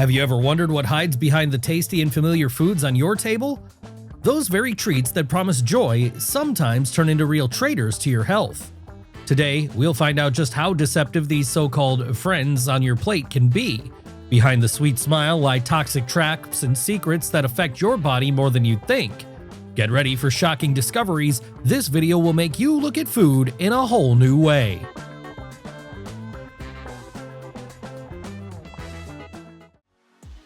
Have you ever wondered what hides behind the tasty and familiar foods on your table? Those very treats that promise joy sometimes turn into real traitors to your health. Today, we'll find out just how deceptive these so-called friends on your plate can be. Behind the sweet smile lie toxic traps and secrets that affect your body more than you'd think. Get ready for shocking discoveries. This video will make you look at food in a whole new way.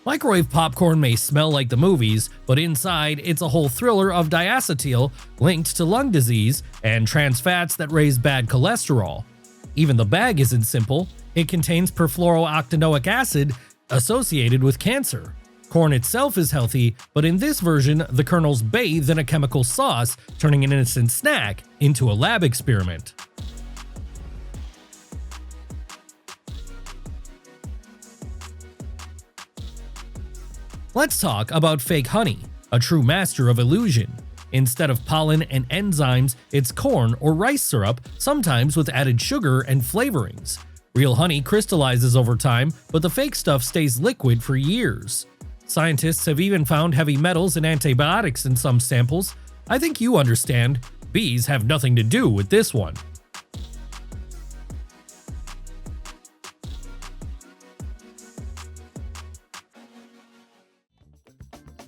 Microwave popcorn may smell like the movies, but inside it's a whole thriller of diacetyl linked to lung disease and trans fats that raise bad cholesterol. Even the bag isn't simple. It contains perfluorooctanoic acid associated with cancer. Corn itself is healthy, but in this version, the kernels bathe in a chemical sauce, turning an innocent snack into a lab experiment. Let's talk about fake honey, a true master of illusion. Instead of pollen and enzymes, it's corn or rice syrup, sometimes with added sugar and flavorings. Real honey crystallizes over time, but the fake stuff stays liquid for years. Scientists have even found heavy metals and antibiotics in some samples. I think you understand. Bees have nothing to do with this one.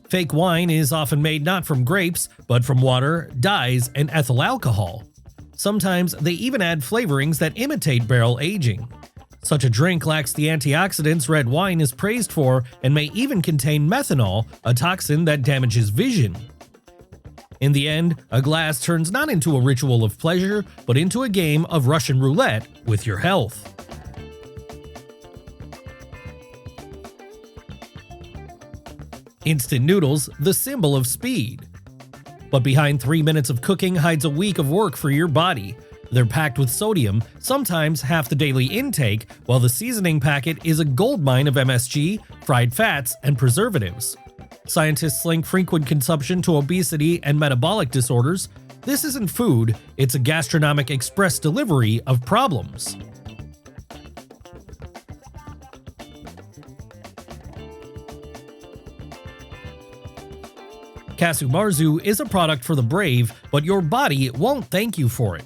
Fake wine is often made not from grapes, but from water, dyes, and ethyl alcohol. Sometimes they even add flavorings that imitate barrel aging. Such a drink lacks the antioxidants red wine is praised for and may even contain methanol, a toxin that damages vision. In the end, a glass turns not into a ritual of pleasure, but into a game of Russian roulette with your health. Instant noodles, the symbol of speed. But behind 3 minutes of cooking hides a week of work for your body. They're packed with sodium, sometimes half the daily intake, while the seasoning packet is a goldmine of MSG, fried fats, and preservatives. Scientists link frequent consumption to obesity and metabolic disorders. This isn't food, it's a gastronomic express delivery of problems. Casu marzu is a product for the brave, but your body won't thank you for it.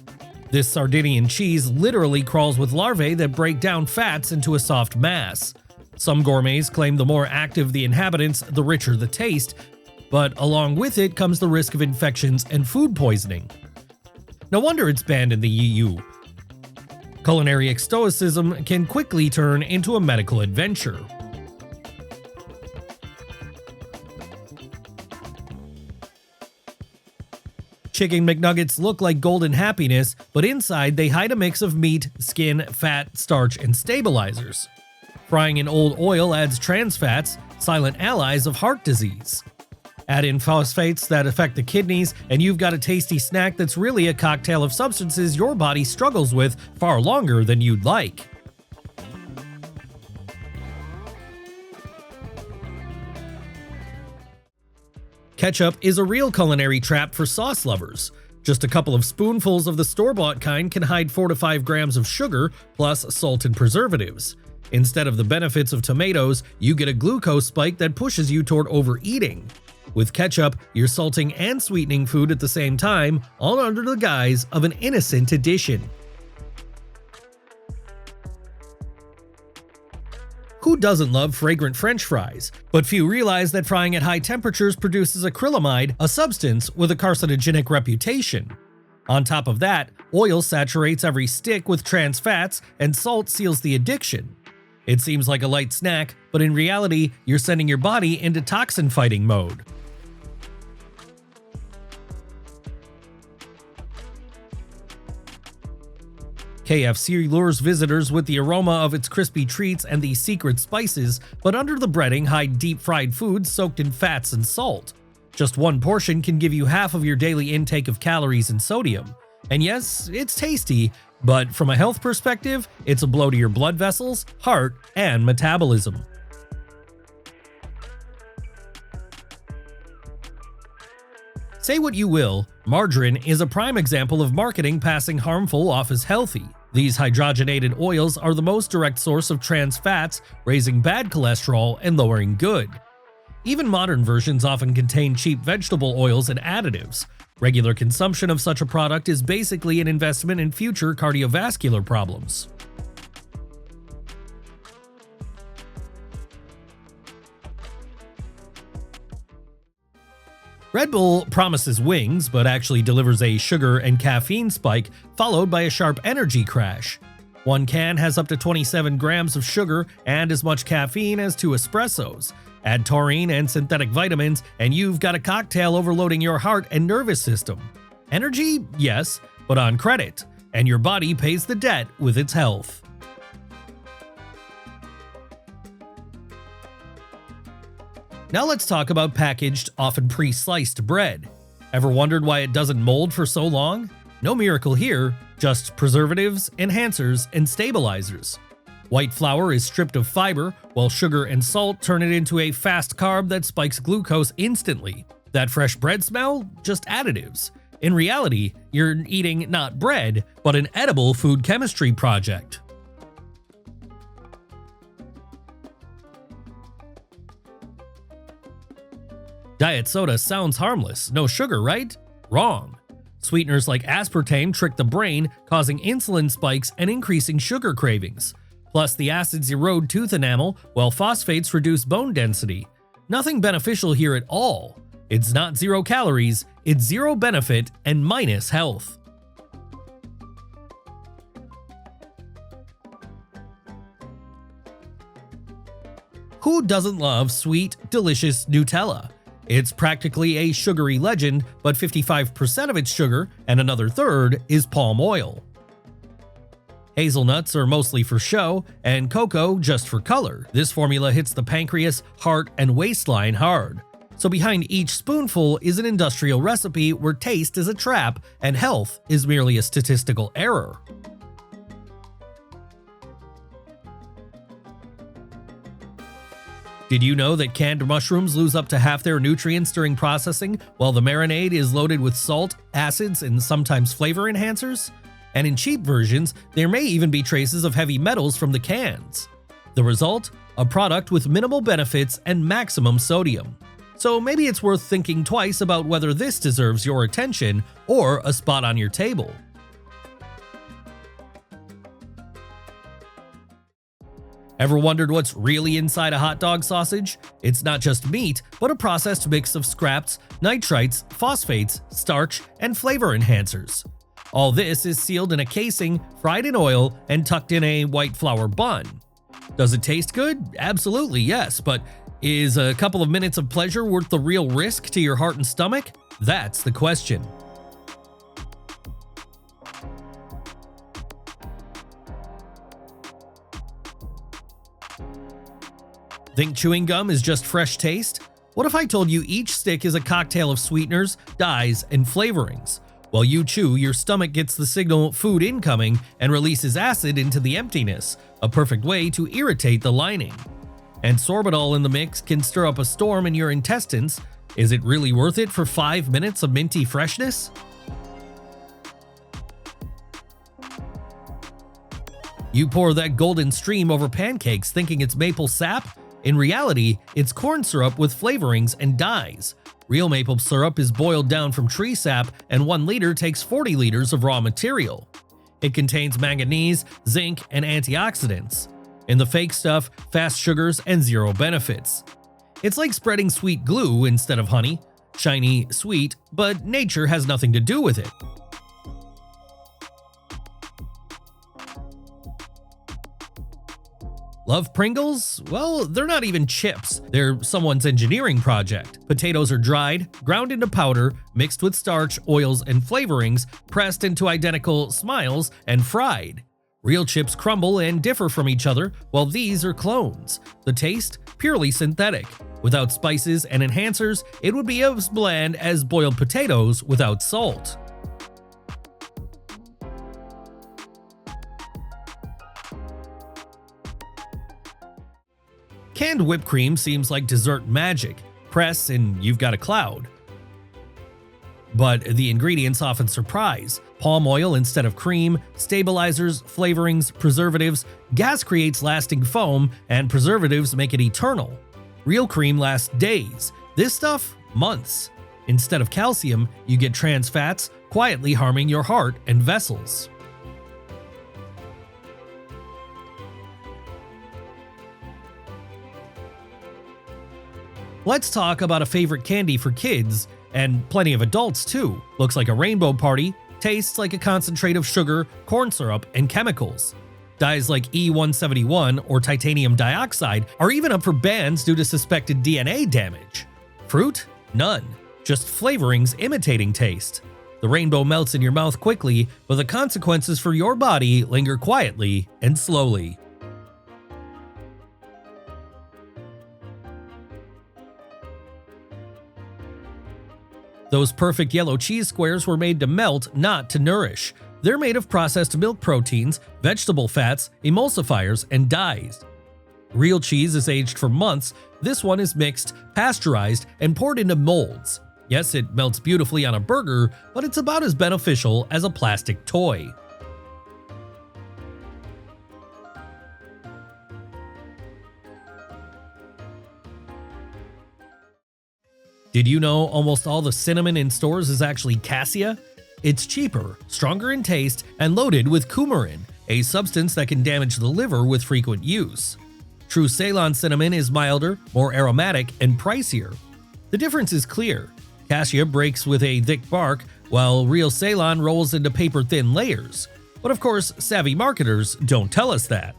This Sardinian cheese literally crawls with larvae that break down fats into a soft mass. Some gourmets claim the more active the inhabitants, the richer the taste, but along with it comes the risk of infections and food poisoning. No wonder it's banned in the EU. Culinary exoticism can quickly turn into a medical adventure. Chicken McNuggets look like golden happiness, but inside they hide a mix of meat, skin, fat, starch, and stabilizers. Frying in old oil adds trans fats, silent allies of heart disease. Add in phosphates that affect the kidneys, and you've got a tasty snack that's really a cocktail of substances your body struggles with far longer than you'd like. Ketchup is a real culinary trap for sauce lovers. Just a couple of spoonfuls of the store-bought kind can hide 4 to 5 grams of sugar plus salt and preservatives. Instead of the benefits of tomatoes, you get a glucose spike that pushes you toward overeating. With ketchup, you're salting and sweetening food at the same time, all under the guise of an innocent addition. Who doesn't love fragrant French fries? But few realize that frying at high temperatures produces acrylamide, a substance with a carcinogenic reputation. On top of that, oil saturates every stick with trans fats, and salt seals the addiction. It seems like a light snack, but in reality, you're sending your body into toxin-fighting mode. KFC lures visitors with the aroma of its crispy treats and these secret spices, but under the breading hide deep-fried foods soaked in fats and salt. Just one portion can give you half of your daily intake of calories and sodium. And yes, it's tasty, but from a health perspective, it's a blow to your blood vessels, heart, and metabolism. Say what you will, margarine is a prime example of marketing passing harmful off as healthy. These hydrogenated oils are the most direct source of trans fats, raising bad cholesterol and lowering good. Even modern versions often contain cheap vegetable oils and additives. Regular consumption of such a product is basically an investment in future cardiovascular problems. Red Bull promises wings, but actually delivers a sugar and caffeine spike followed by a sharp energy crash. One can has up to 27 grams of sugar and as much caffeine as 2 espressos. Add taurine and synthetic vitamins, and you've got a cocktail overloading your heart and nervous system. Energy? Yes, but on credit, and your body pays the debt with its health. Now let's talk about packaged, often pre-sliced bread. Ever wondered why it doesn't mold for so long? No miracle here, just preservatives, enhancers, and stabilizers. White flour is stripped of fiber, while sugar and salt turn it into a fast carb that spikes glucose instantly. That fresh bread smell? Just additives. In reality, you're eating not bread, but an edible food chemistry project. Diet soda sounds harmless, no sugar, right? Wrong. Sweeteners like aspartame trick the brain, causing insulin spikes and increasing sugar cravings. Plus, the acids erode tooth enamel, while phosphates reduce bone density. Nothing beneficial here at all. It's not 0 calories, it's 0 benefit and minus health. Who doesn't love sweet, delicious Nutella? It's practically a sugary legend, but 55% of its sugar, and another third, is palm oil. Hazelnuts are mostly for show, and cocoa just for color. This formula hits the pancreas, heart, and waistline hard. So behind each spoonful is an industrial recipe where taste is a trap and health is merely a statistical error. Did you know that canned mushrooms lose up to half their nutrients during processing, while the marinade is loaded with salt, acids, and sometimes flavor enhancers? And in cheap versions, there may even be traces of heavy metals from the cans. The result? A product with minimal benefits and maximum sodium. So maybe it's worth thinking twice about whether this deserves your attention or a spot on your table. Ever wondered what's really inside a hot dog sausage? It's not just meat, but a processed mix of scraps, nitrites, phosphates, starch, and flavor enhancers. All this is sealed in a casing, fried in oil, and tucked in a white flour bun. Does it taste good? Absolutely yes, but is a couple of minutes of pleasure worth the real risk to your heart and stomach? That's the question. Think chewing gum is just fresh taste? What if I told you each stick is a cocktail of sweeteners, dyes, and flavorings? While you chew, your stomach gets the signal food incoming and releases acid into the emptiness, a perfect way to irritate the lining. And sorbitol in the mix can stir up a storm in your intestines. Is it really worth it for 5 minutes of minty freshness? You pour that golden stream over pancakes thinking it's maple sap? In reality, it's corn syrup with flavorings and dyes. Real maple syrup is boiled down from tree sap, and 1 liter takes 40 liters of raw material. It contains manganese, zinc, and antioxidants. In the fake stuff, fast sugars and 0 benefits. It's like spreading sweet glue instead of honey. Shiny, sweet, but nature has nothing to do with it. Love Pringles? Well, they're not even chips. They're someone's engineering project. Potatoes are dried, ground into powder, mixed with starch, oils, and flavorings, pressed into identical smiles, and fried. Real chips crumble and differ from each other, while these are clones. The taste? Purely synthetic. Without spices and enhancers, it would be as bland as boiled potatoes without salt. Canned whipped cream seems like dessert magic. Press and you've got a cloud. But the ingredients often surprise. Palm oil instead of cream, stabilizers, flavorings, preservatives. Gas creates lasting foam, and preservatives make it eternal. Real cream lasts days. This stuff, months. Instead of calcium, you get trans fats, quietly harming your heart and vessels. Let's talk about a favorite candy for kids, and plenty of adults too. Looks like a rainbow party, tastes like a concentrate of sugar, corn syrup, and chemicals. Dyes like E171 or titanium dioxide are even up for bans due to suspected DNA damage. Fruit? None. Just flavorings imitating taste. The rainbow melts in your mouth quickly, but the consequences for your body linger quietly and slowly. Those perfect yellow cheese squares were made to melt, not to nourish. They're made of processed milk proteins, vegetable fats, emulsifiers, and dyes. Real cheese is aged for months. This one is mixed, pasteurized, and poured into molds. Yes, it melts beautifully on a burger, but it's about as beneficial as a plastic toy. Did you know almost all the cinnamon in stores is actually cassia? It's cheaper, stronger in taste, and loaded with coumarin, a substance that can damage the liver with frequent use. True Ceylon cinnamon is milder, more aromatic, and pricier. The difference is clear. Cassia breaks with a thick bark, while real Ceylon rolls into paper-thin layers. But of course, savvy marketers don't tell us that.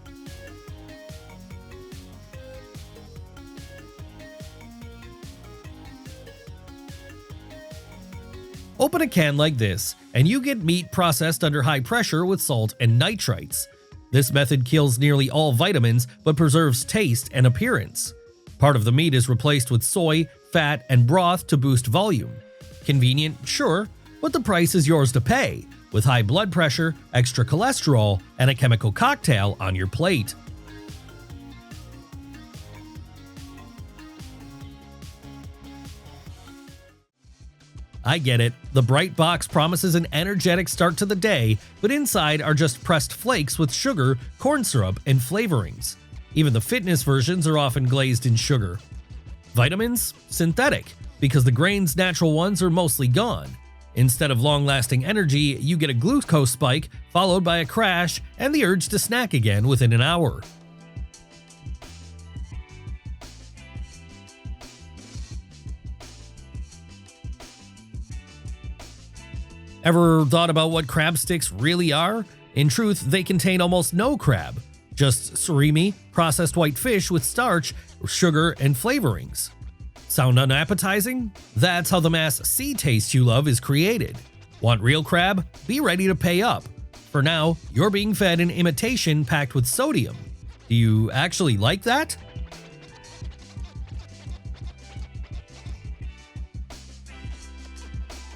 Open a can like this, and you get meat processed under high pressure with salt and nitrites. This method kills nearly all vitamins, but preserves taste and appearance. Part of the meat is replaced with soy, fat, and broth to boost volume. Convenient, sure, but the price is yours to pay, with high blood pressure, extra cholesterol, and a chemical cocktail on your plate. I get it, the bright box promises an energetic start to the day, but inside are just pressed flakes with sugar, corn syrup, and flavorings. Even the fitness versions are often glazed in sugar. Vitamins? Synthetic, because the grain's natural ones are mostly gone. Instead of long-lasting energy, you get a glucose spike, followed by a crash, and the urge to snack again within an hour. Ever thought about what crab sticks really are? In truth, they contain almost no crab. Just surimi, processed white fish with starch, sugar, and flavorings. Sound unappetizing? That's how the mass sea taste you love is created. Want real crab? Be ready to pay up. For now, you're being fed an imitation packed with sodium. Do you actually like that?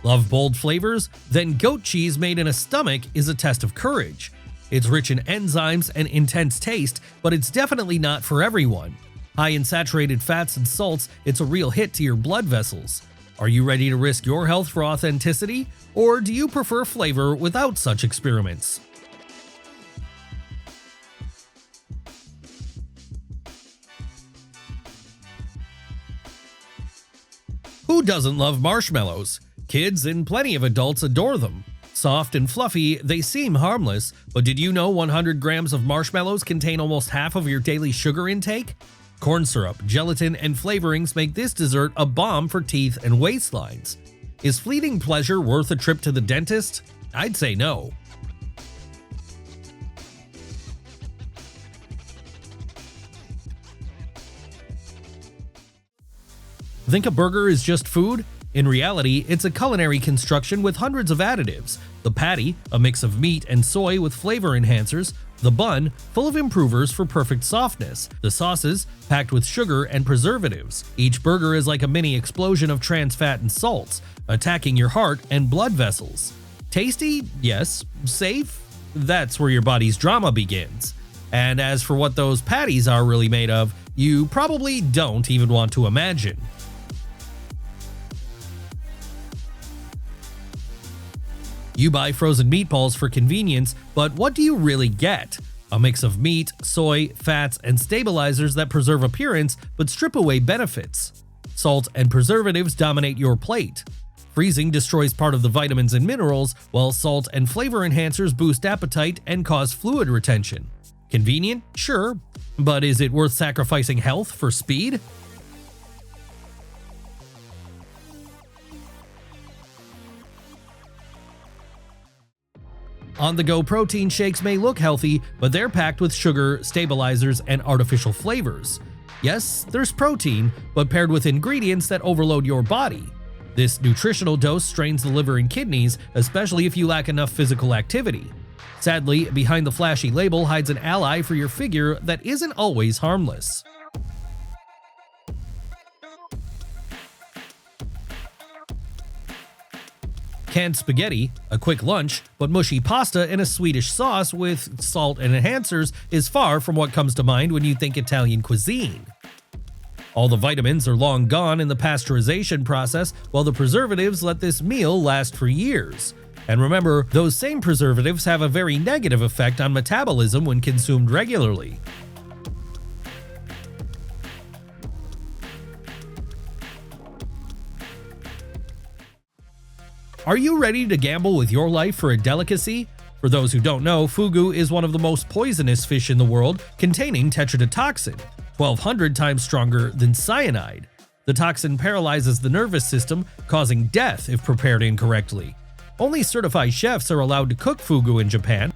Love bold flavors? Then goat cheese made in a stomach is a test of courage. It's rich in enzymes and intense taste, but it's definitely not for everyone. High in saturated fats and salts, it's a real hit to your blood vessels. Are you ready to risk your health for authenticity? Or do you prefer flavor without such experiments? Who doesn't love marshmallows? Kids and plenty of adults adore them. Soft and fluffy, they seem harmless, but did you know 100 grams of marshmallows contain almost half of your daily sugar intake? Corn syrup, gelatin, and flavorings make this dessert a bomb for teeth and waistlines. Is fleeting pleasure worth a trip to the dentist? I'd say no. Think a burger is just food? In reality, it's a culinary construction with hundreds of additives. The patty, a mix of meat and soy with flavor enhancers. The bun, full of improvers for perfect softness. The sauces, packed with sugar and preservatives. Each burger is like a mini explosion of trans fat and salts, attacking your heart and blood vessels. Tasty? Yes. Safe? That's where your body's drama begins. And as for what those patties are really made of, you probably don't even want to imagine. You buy frozen meatballs for convenience, but what do you really get? A mix of meat, soy, fats, and stabilizers that preserve appearance but strip away benefits. Salt and preservatives dominate your plate. Freezing destroys part of the vitamins and minerals, while salt and flavor enhancers boost appetite and cause fluid retention. Convenient? Sure. But is it worth sacrificing health for speed? On-the-go protein shakes may look healthy, but they're packed with sugar, stabilizers, and artificial flavors. Yes, there's protein, but paired with ingredients that overload your body. This nutritional dose strains the liver and kidneys, especially if you lack enough physical activity. Sadly, behind the flashy label hides an ally for your figure that isn't always harmless. Canned spaghetti, a quick lunch, but mushy pasta in a Swedish sauce with salt and enhancers is far from what comes to mind when you think Italian cuisine. All the vitamins are long gone in the pasteurization process, while the preservatives let this meal last for years. And remember, those same preservatives have a very negative effect on metabolism when consumed regularly. Are you ready to gamble with your life for a delicacy? For those who don't know, Fugu is one of the most poisonous fish in the world, containing tetrodotoxin, 1,200 times stronger than cyanide. The toxin paralyzes the nervous system, causing death if prepared incorrectly. Only certified chefs are allowed to cook fugu in Japan,